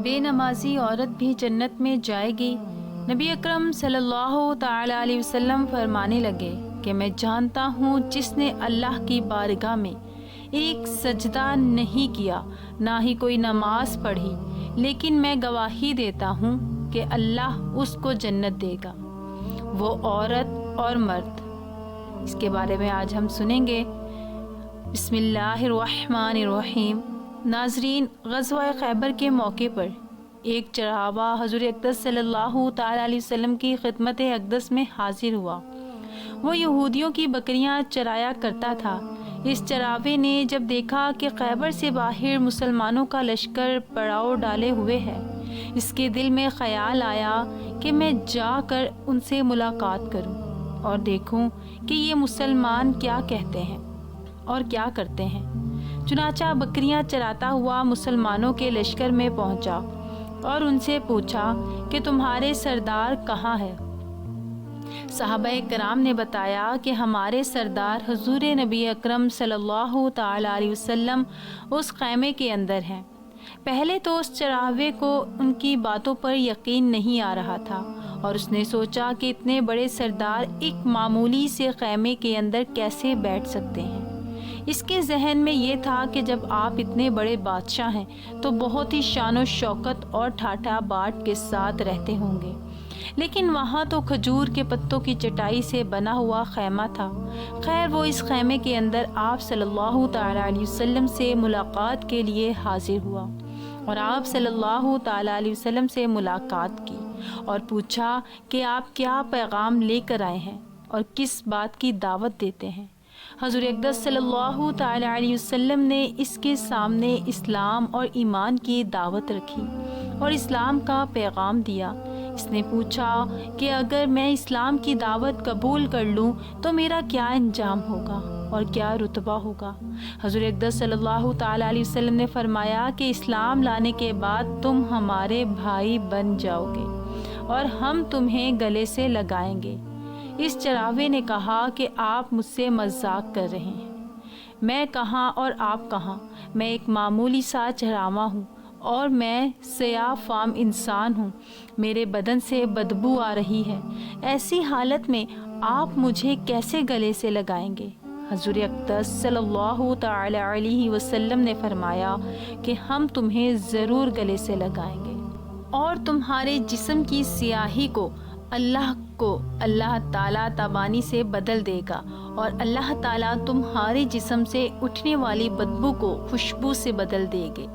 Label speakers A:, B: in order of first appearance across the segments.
A: بے نمازی عورت بھی جنت میں جائے گی۔ نبی اکرم صلی اللہ تعالی علیہ وسلم فرمانے لگے کہ میں جانتا ہوں جس نے اللہ کی بارگاہ میں ایک سجدہ نہیں کیا، نہ ہی کوئی نماز پڑھی، لیکن میں گواہی دیتا ہوں کہ اللہ اس کو جنت دے گا، وہ عورت اور مرد۔ اس کے بارے میں آج ہم سنیں گے۔ بسم اللہ الرحمن الرحیم۔ ناظرین، غزوہ خیبر کے موقع پر ایک چراغا حضور اقدس صلی اللہ تعالی علیہ وسلم کی خدمت اقدس میں حاضر ہوا۔ وہ یہودیوں کی بکریاں چرایا کرتا تھا۔ اس چراوے نے جب دیکھا کہ خیبر سے باہر مسلمانوں کا لشکر پڑاؤ ڈالے ہوئے ہے، اس کے دل میں خیال آیا کہ میں جا کر ان سے ملاقات کروں اور دیکھوں کہ یہ مسلمان کیا کہتے ہیں اور کیا کرتے ہیں۔ چنانچہ بکریاں چراتا ہوا مسلمانوں کے لشکر میں پہنچا اور ان سے پوچھا کہ تمہارے سردار کہاں ہے؟ صحابہ کرام نے بتایا کہ ہمارے سردار حضور نبی اکرم صلی اللہ تعالی علیہ وسلم اس خیمے کے اندر ہیں۔ پہلے تو اس چراغے کو ان کی باتوں پر یقین نہیں آ رہا تھا اور اس نے سوچا کہ اتنے بڑے سردار ایک معمولی سے خیمے کے اندر کیسے بیٹھ سکتے ہیں۔ اس کے ذہن میں یہ تھا کہ جب آپ اتنے بڑے بادشاہ ہیں تو بہت ہی شان و شوکت اور ٹھاٹھا باٹ کے ساتھ رہتے ہوں گے، لیکن وہاں تو کھجور کے پتوں کی چٹائی سے بنا ہوا خیمہ تھا۔ خیر، وہ اس خیمے کے اندر آپ صلی اللہ تعالی علیہ وسلم سے ملاقات کے لیے حاضر ہوا اور آپ صلی اللہ تعالی علیہ وسلم سے ملاقات کی اور پوچھا کہ آپ کیا پیغام لے کر آئے ہیں اور کس بات کی دعوت دیتے ہیں۔ حضور اقدس صلی اللہ تعالی علیہ وسلم نے اس کے سامنے اسلام اور ایمان کی دعوت رکھی اور اسلام کا پیغام دیا۔ اس نے پوچھا کہ اگر میں اسلام کی دعوت قبول کر لوں تو میرا کیا انجام ہوگا اور کیا رتبہ ہوگا؟ حضور اقدس صلی اللہ تعالی علیہ وسلم نے فرمایا کہ اسلام لانے کے بعد تم ہمارے بھائی بن جاؤ گے اور ہم تمہیں گلے سے لگائیں گے۔ اس چراوے نے کہا کہ آپ مجھ سے مذاق کر رہے ہیں۔ میں کہاں اور آپ کہاں؟ میں ایک معمولی سا چراوا ہوں اور میں سیاہ فام انسان ہوں، میرے بدن سے بدبو آ رہی ہے، ایسی حالت میں آپ مجھے کیسے گلے سے لگائیں گے؟ حضور اقدس صلی اللہ تعالی علیہ وسلم نے فرمایا کہ ہم تمہیں ضرور گلے سے لگائیں گے اور تمہارے جسم کی سیاہی کو اللہ تعالیٰ تابانی سے بدل دے گا اور اللہ تعالیٰ تمہارے جسم سے اٹھنے والی بدبو کو خوشبو سے بدل دے گے۔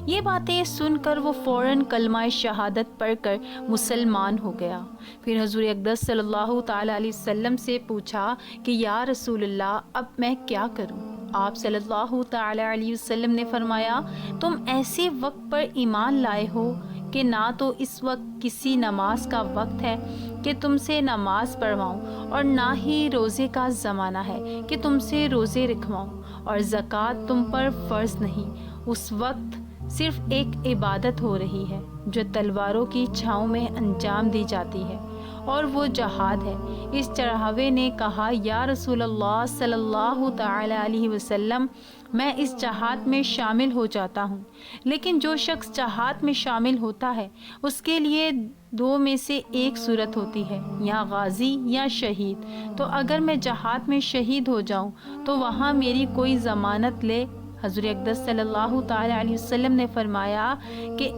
A: یہ باتیں سن کر وہ فوراً کلمہ شہادت پڑھ کر مسلمان ہو گیا۔ پھر حضور اقدس صلی اللہ تعالیٰ علیہ وسلم سے پوچھا کہ یا رسول اللہ، اب میں کیا کروں؟ آپ صلی اللہ تعالیٰ علیہ وسلم نے فرمایا، تم ایسے وقت پر ایمان لائے ہو کہ نہ تو اس وقت کسی نماز کا وقت ہے کہ تم سے نماز پڑھواؤں اور نہ ہی روزے کا زمانہ ہے کہ تم سے روزے رکھواؤں، اور زکوٰۃ تم پر فرض نہیں۔ اس وقت صرف ایک عبادت ہو رہی ہے جو تلواروں کی چھاؤں میں انجام دی جاتی ہے، اور وہ جہاد ہے۔ اس چڑھاوے نے کہا، یا رسول اللہ صلی اللہ تعالی علیہ وسلم، میں اس جہاد میں شامل ہو جاتا ہوں، لیکن جو شخص جہاد میں شامل ہوتا ہے اس کے لیے دو میں سے ایک صورت ہوتی ہے، یا غازی یا شہید۔ تو اگر میں جہاد میں شہید ہو جاؤں تو وہاں میری کوئی ضمانت لے؟ حضور اقدس صلی اللہ تعالی علیہ وسلم نے فرمایا کہ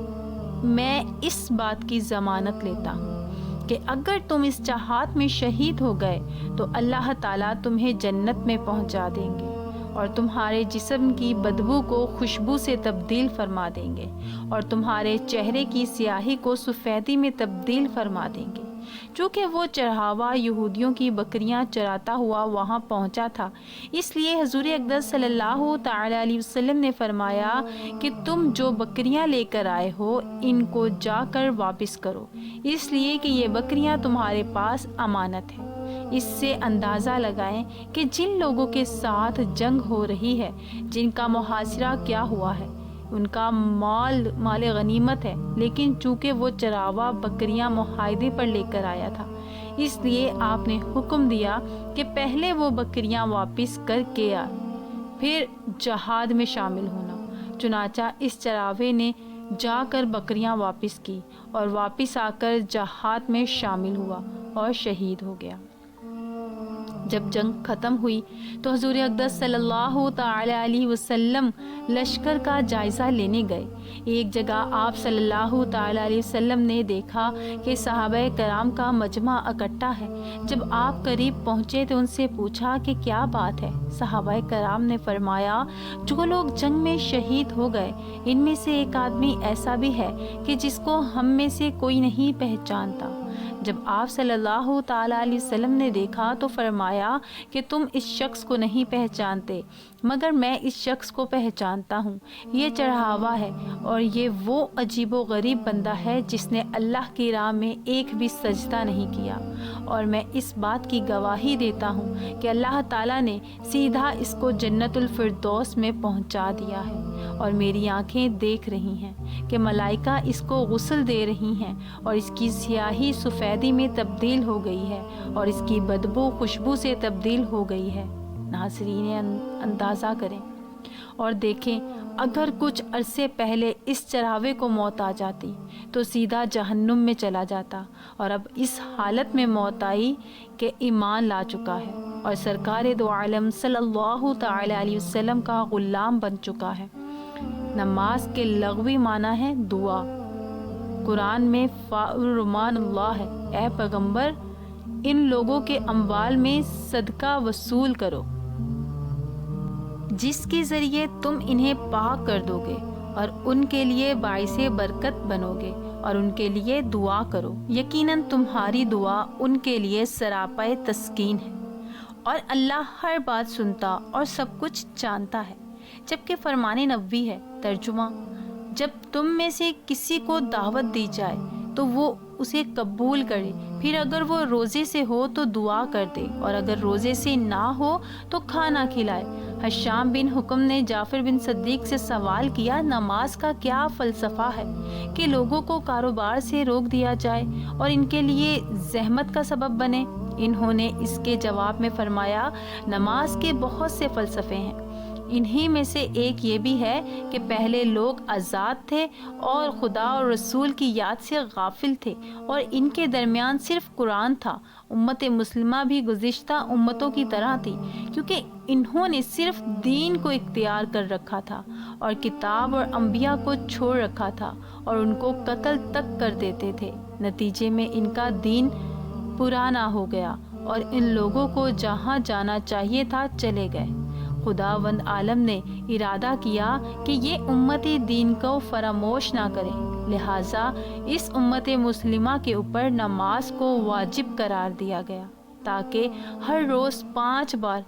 A: میں اس بات کی ضمانت لیتا ہوں کہ اگر تم اس جہاد میں شہید ہو گئے تو اللہ تعالیٰ تمہیں جنت میں پہنچا دیں گے اور تمہارے جسم کی بدبو کو خوشبو سے تبدیل فرما دیں گے اور تمہارے چہرے کی سیاہی کو سفیدی میں تبدیل فرما دیں گے۔ چونکہ وہ چرواہا یہودیوں کی بکریاں چراتا ہوا وہاں پہنچا تھا، اس لیے حضور اقدس صلی اللہ تعالی علیہ وسلم نے فرمایا کہ تم جو بکریاں لے کر آئے ہو ان کو جا کر واپس کرو، اس لیے کہ یہ بکریاں تمہارے پاس امانت ہے۔ اس سے اندازہ لگائیں کہ جن لوگوں کے ساتھ جنگ ہو رہی ہے، جن کا محاصرہ کیا ہوا ہے، ان کا مال غنیمت ہے، لیکن چونکہ وہ چراوا بکریاں معاہدے پر لے کر آیا تھا، اس لیے آپ نے حکم دیا کہ پہلے وہ بکریاں واپس کر کے پھر جہاد میں شامل ہونا۔ چنانچہ اس چراوے نے جا کر بکریاں واپس کی اور واپس آ کر جہاد میں شامل ہوا اور شہید ہو گیا۔ جب جنگ ختم ہوئی تو حضور اقدس صلی اللہ تعالی علیہ وسلم لشکر کا جائزہ لینے گئے۔ ایک جگہ آپ صلی اللہ تعالی علیہ وسلم نے دیکھا کہ صحابہ کرام کا مجمع اکٹھا ہے۔ جب آپ قریب پہنچے تو ان سے پوچھا کہ کیا بات ہے؟ صحابہ کرام نے فرمایا، جو لوگ جنگ میں شہید ہو گئے ان میں سے ایک آدمی ایسا بھی ہے کہ جس کو ہم میں سے کوئی نہیں پہچانتا۔ جب آپ صلی اللہ تعالی علیہ وسلم نے دیکھا تو فرمایا کہ تم اس شخص کو نہیں پہچانتے مگر میں اس شخص کو پہچانتا ہوں، یہ چڑھاوا ہے اور یہ وہ عجیب و غریب بندہ ہے جس نے اللہ کی راہ میں ایک بھی سجدہ نہیں کیا، اور میں اس بات کی گواہی دیتا ہوں کہ اللہ تعالیٰ نے سیدھا اس کو جنت الفردوس میں پہنچا دیا ہے، اور میری آنکھیں دیکھ رہی ہیں کہ ملائکہ اس کو غسل دے رہی ہیں اور اس کی سیاہی سفیدی میں تبدیل ہو گئی ہے اور اس کی بدبو خوشبو سے تبدیل ہو گئی ہے۔ ناظرین اندازہ کریں اور دیکھیں، اگر کچھ عرصے پہلے اس چراوے کو موت آ جاتی تو سیدھا جہنم میں چلا جاتا، اور اب اس حالت میں موت آئی کہ ایمان لا چکا ہے اور سرکار دو عالم صلی اللہ تعالی علیہ وسلم کا غلام بن چکا ہے۔ نماز کے لغوی معنی ہے دعا۔ قرآن میں فرمان اللہ ہے، اے پیغمبر ان لوگوں کے اموال میں صدقہ وصول کرو جس کے ذریعے تم انہیں پاک کر دو گے اور ان کے لیے باعث برکت بنو گے، اور ان کے لیے دعا کرو، یقیناً تمہاری دعا ان کے لیے سراپائے تسکین ہے، اور اللہ ہر بات سنتا اور سب کچھ جانتا ہے۔ جبکہ فرمان نبوی ہے، ترجمہ، جب تم میں سے کسی کو دعوت دی جائے تو وہ اسے قبول کرے، پھر اگر وہ روزے سے ہو تو دعا کر دے، اور اگر روزے سے نہ ہو تو کھانا کھلائے۔ حشام بن حکم نے جعفر بن صدیق سے سوال کیا، نماز کا کیا فلسفہ ہے کہ لوگوں کو کاروبار سے روک دیا جائے اور ان کے لیے زحمت کا سبب بنے؟ انہوں نے اس کے جواب میں فرمایا، نماز کے بہت سے فلسفے ہیں، انہی میں سے ایک یہ بھی ہے کہ پہلے لوگ آزاد تھے اور خدا اور رسول کی یاد سے غافل تھے، اور ان کے درمیان صرف قرآن تھا۔ امت مسلمہ بھی گزشتہ امتوں کی طرح تھی، کیونکہ انہوں نے صرف دین کو اختیار کر رکھا تھا اور کتاب اور انبیاء کو چھوڑ رکھا تھا، اور ان کو قتل تک کر دیتے تھے۔ نتیجے میں ان کا دین پرانا ہو گیا اور ان لوگوں کو جہاں جانا چاہیے تھا چلے گئے۔ خداوند عالم نے ارادہ کیا کہ یہ امتی دین کو فراموش نہ کرے، لہٰذا اس امت مسلمہ کے اوپر نماز کو واجب قرار دیا گیا تاکہ ہر روز 5 بار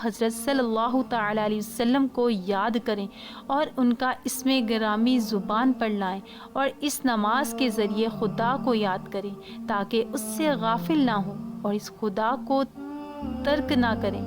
A: حضرت صلی اللہ تعالی علیہ وسلم کو یاد کریں اور ان کا اسم گرامی زبان پر لائیں، اور اس نماز کے ذریعے خدا کو یاد کریں تاکہ اس سے غافل نہ ہوں اور اس خدا کو ترک نہ کریں۔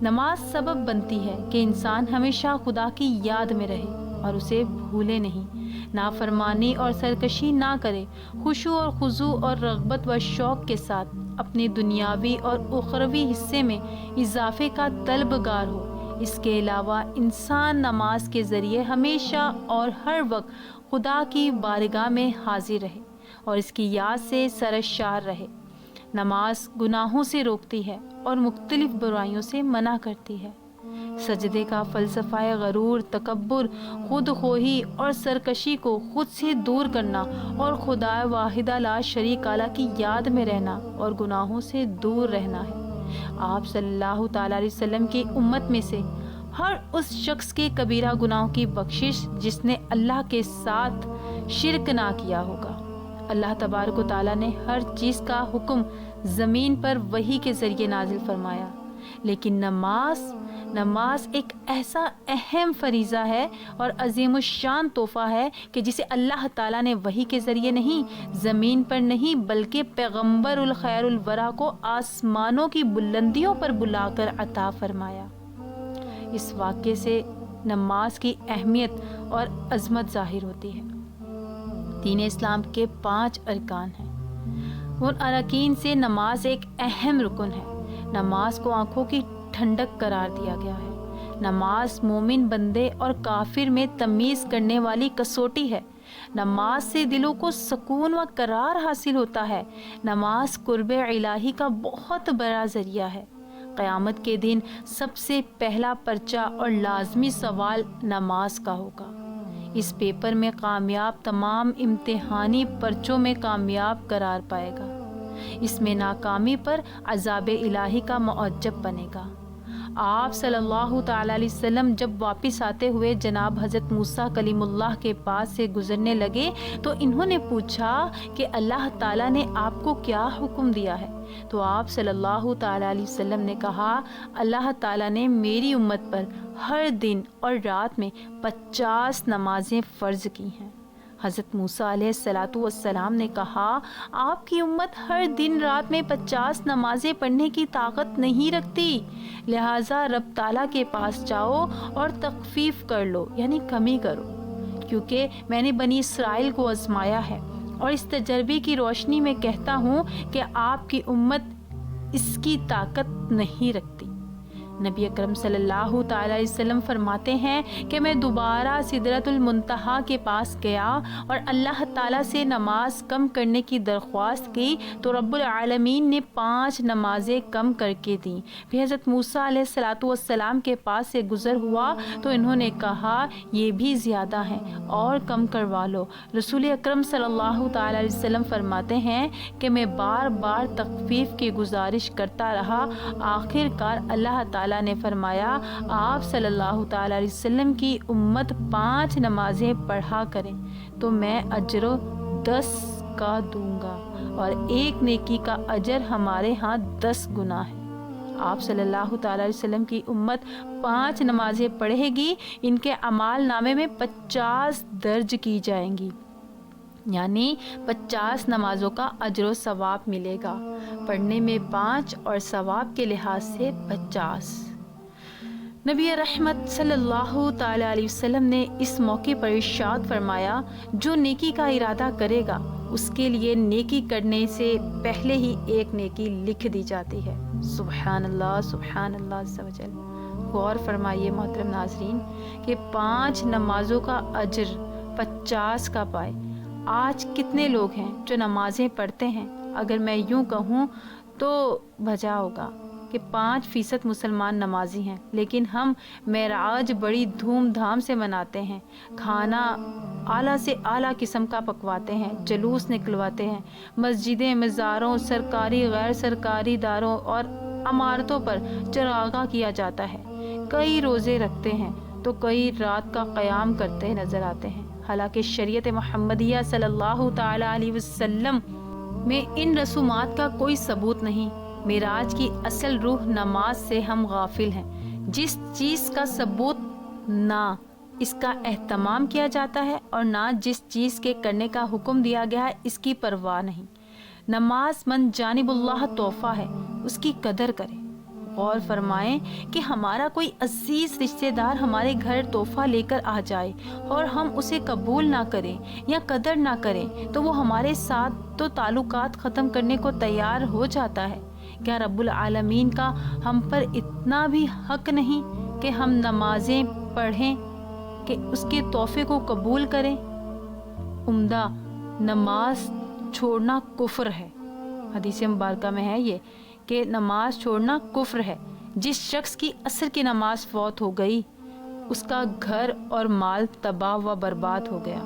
A: نماز سبب بنتی ہے کہ انسان ہمیشہ خدا کی یاد میں رہے اور اسے بھولے نہیں، نافرمانی اور سرکشی نہ کرے، خشوع اور خضوع اور رغبت و شوق کے ساتھ اپنے دنیاوی اور اخروی حصے میں اضافے کا طلبگار ہو۔ اس کے علاوہ انسان نماز کے ذریعے ہمیشہ اور ہر وقت خدا کی بارگاہ میں حاضر رہے اور اس کی یاد سے سرشار رہے۔ نماز گناہوں سے روکتی ہے اور مختلف برائیوں سے منع کرتی ہے۔ سجدے کا فلسفہ غرور، تکبر، خود خواہی اور سرکشی کو خود سے دور کرنا اور خدا واحد لا شریک اللہ کی یاد میں رہنا اور گناہوں سے دور رہنا ہے۔ آپ صلی اللہ تعالی علیہ وسلم کی امت میں سے ہر اس شخص کے کبیرہ گناہوں کی بخشش جس نے اللہ کے ساتھ شرک نہ کیا ہوگا۔ اللہ تبارک و تعالیٰ نے ہر چیز کا حکم زمین پر وحی کے ذریعے نازل فرمایا، لیکن نماز ایک ایسا اہم فریضہ ہے اور عظیم الشان تحفہ ہے کہ جسے اللہ تعالیٰ نے وحی کے ذریعے نہیں، زمین پر نہیں، بلکہ پیغمبر الخیر الورا کو آسمانوں کی بلندیوں پر بلا کر عطا فرمایا۔ اس واقعے سے نماز کی اہمیت اور عظمت ظاہر ہوتی ہے۔ دین اسلام کے 5 ارکان ہیں، ان اراکین سے نماز ایک اہم رکن ہے۔ نماز کو آنکھوں کی ٹھنڈک قرار دیا گیا ہے۔ نماز مومن بندے اور کافر میں تمیز کرنے والی کسوٹی ہے۔ نماز سے دلوں کو سکون و قرار حاصل ہوتا ہے۔ نماز قرب الہی کا بہت بڑا ذریعہ ہے۔ قیامت کے دن سب سے پہلا پرچہ اور لازمی سوال نماز کا ہوگا۔ اس پیپر میں کامیاب تمام امتحانی پرچوں میں کامیاب قرار پائے گا۔ اس میں ناکامی پر عذاب الہی کا معجب بنے گا۔ آپ صلی اللہ تعالیٰ علیہ وسلم جب واپس آتے ہوئے جناب حضرت موسیٰ کلیم اللہ کے پاس سے گزرنے لگے تو انہوں نے پوچھا کہ اللہ تعالیٰ نے آپ کو کیا حکم دیا ہے؟ تو آپ صلی اللہ تعالیٰ علیہ وسلم نے کہا، اللہ تعالیٰ نے میری امت پر ہر دن اور رات میں 50 نمازیں فرض کی ہیں۔ حضرت موسیٰ علیہ السلام نے کہا، آپ کی امت ہر دن رات میں 50 نمازیں پڑھنے کی طاقت نہیں رکھتی، لہٰذا رب تعالیٰ کے پاس جاؤ اور تخفیف کر لو، یعنی کمی کرو، کیونکہ میں نے بنی اسرائیل کو آزمایا ہے اور اس تجربے کی روشنی میں کہتا ہوں کہ آپ کی امت اس کی طاقت نہیں رکھتی۔ نبی اکرم صلی اللہ تعالیٰ علیہ وسلم فرماتے ہیں کہ میں دوبارہ سدرۃ المنتہا کے پاس گیا اور اللہ تعالیٰ سے نماز کم کرنے کی درخواست کی تو رب العالمین نے 5 نمازیں کم کر کے دیں۔ پھر حضرت موسیٰ علیہ السلام کے پاس سے گزر ہوا تو انہوں نے کہا، یہ بھی زیادہ ہیں اور کم کروا لو۔ رسول اکرم صلی اللہ تعالیٰ علیہ وسلم فرماتے ہیں کہ میں بار بار تخفیف کی گزارش کرتا رہا، آخر کار اللہ تعالیٰ نے فرمایا، آپ صلی اللہ تعالیٰ علیہ وسلم کی امت 5 نمازیں پڑھا کریں تو میں اجر 10 کا دوں گا اور ایک نیکی کا اجر ہمارے ہاں 10 گنا ہے۔ آپ صلی اللہ تعالیٰ علیہ وسلم کی امت 5 نمازیں پڑھے گی، ان کے اعمال نامے میں 50 درج کی جائیں گی، یعنی 50 نمازوں کا اجر و ثواب ملے گا، پڑھنے میں 5 اور ثواب کے لحاظ سے 50۔ نبی رحمت صلی اللہ تعالیٰ علیہ وسلم نے اس موقع پر ارشاد فرمایا، جو نیکی کا ارادہ کرے گا اس کے لیے نیکی کرنے سے پہلے ہی ایک نیکی لکھ دی جاتی ہے۔ سبحان اللہ عز و جل۔ غور فرمائیے محترم ناظرین کہ 5 نمازوں کا اجر 50 کا پائے۔ آج کتنے لوگ ہیں جو نمازیں پڑھتے ہیں؟ اگر میں یوں کہوں تو بجا ہوگا کہ 5% مسلمان نمازی ہیں، لیکن ہم معراج بڑی دھوم دھام سے مناتے ہیں، کھانا اعلیٰ سے اعلیٰ قسم کا پکواتے ہیں، جلوس نکلواتے ہیں، مسجدیں، مزاروں، سرکاری غیر سرکاری اداروں اور عمارتوں پر چراغاں کیا جاتا ہے، کئی روزے رکھتے ہیں تو کئی رات کا قیام کرتے نظر آتے ہیں، حالانکہ شریعت محمدیہ صلی اللہ تعالیٰ علیہ وسلم میں ان رسومات کا کوئی ثبوت نہیں۔ معراج کی اصل روح نماز سے ہم غافل ہیں، جس چیز کا ثبوت نہ اس کا اہتمام کیا جاتا ہے اور نہ جس چیز کے کرنے کا حکم دیا گیا ہے اس کی پرواہ نہیں۔ نماز من جانب اللہ تحفہ ہے، اس کی قدر کریں۔ غور فرمائیں کہ ہمارا کوئی عزیز رشتہ دار ہمارے گھر تحفہ لے کر آ جائے اور ہم اسے قبول نہ کریں یا قدر نہ کریں تو وہ ہمارے ساتھ تو تعلقات ختم کرنے کو تیار ہو جاتا ہے۔ کیا رب العالمین کا ہم پر اتنا بھی حق نہیں کہ ہم نمازیں پڑھیں کہ اس کے تحفے کو قبول کریں؟ عمدہ نماز چھوڑنا کفر ہے۔ حدیث مبارکہ میں ہے یہ کہ نماز چھوڑنا کفر ہے۔ جس شخص کی عصر کی نماز فوت ہو گئی اس کا گھر اور مال تباہ و برباد ہو گیا۔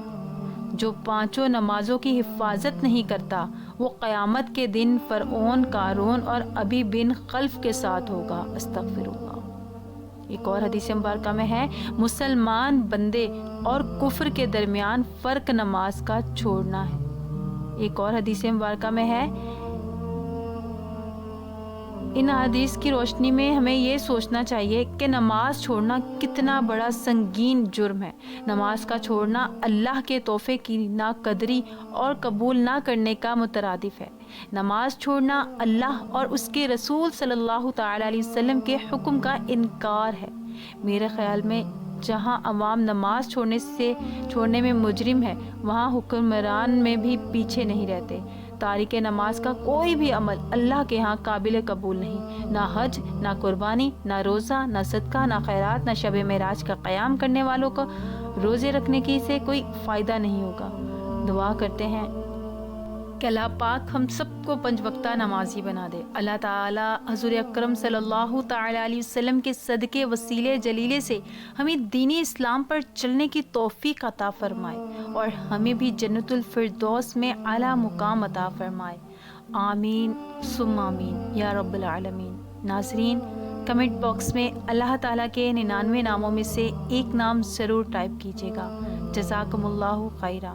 A: جو 5 نمازوں کی حفاظت نہیں کرتا وہ قیامت کے دن فرعون، قارون اور ابی بن خلف کے ساتھ ہوگا۔ استغفر اللہ۔ ایک اور حدیث مبارکہ میں ہے، مسلمان بندے اور کفر کے درمیان فرق نماز کا چھوڑنا ہے۔ ایک اور حدیث مبارکہ میں ہے، ان حدیث کی روشنی میں ہمیں یہ سوچنا چاہیے کہ نماز چھوڑنا کتنا بڑا سنگین جرم ہے۔ نماز کا چھوڑنا اللہ کے تحفے کی ناقدری اور قبول نہ کرنے کا مترادف ہے۔ نماز چھوڑنا اللہ اور اس کے رسول صلی اللہ تعالیٰ علیہ وسلم کے حکم کا انکار ہے۔ میرے خیال میں جہاں عوام نماز چھوڑنے میں مجرم ہے وہاں حکمران میں بھی پیچھے نہیں رہتے۔ تارک نماز کا کوئی بھی عمل اللہ کے ہاں قابل قبول نہیں، نہ حج، نہ قربانی، نہ روزہ، نہ صدقہ، نہ خیرات، نہ شب معراج کا قیام کرنے والوں کو روزے رکھنے کی سے کوئی فائدہ نہیں ہوگا۔ دعا کرتے ہیں کہ اللہ پاک ہم سب کو 5 وقتہ نمازی بنا دے۔ اللہ تعالی حضور اکرم صلی اللہ تعالی علیہ وسلم کے صدقے وسیلے جلیلے سے ہمیں دین اسلام پر چلنے کی توفیق عطا فرمائے اور ہمیں بھی جنت الفردوس میں اعلیٰ مقام عطا فرمائے۔ آمین ثم آمین یا رب العالمین۔ ناظرین، کمنٹ باکس میں اللہ تعالیٰ کے 99 ناموں میں سے ایک نام ضرور ٹائپ کیجیے گا۔ جزاکم اللہ خیرہ۔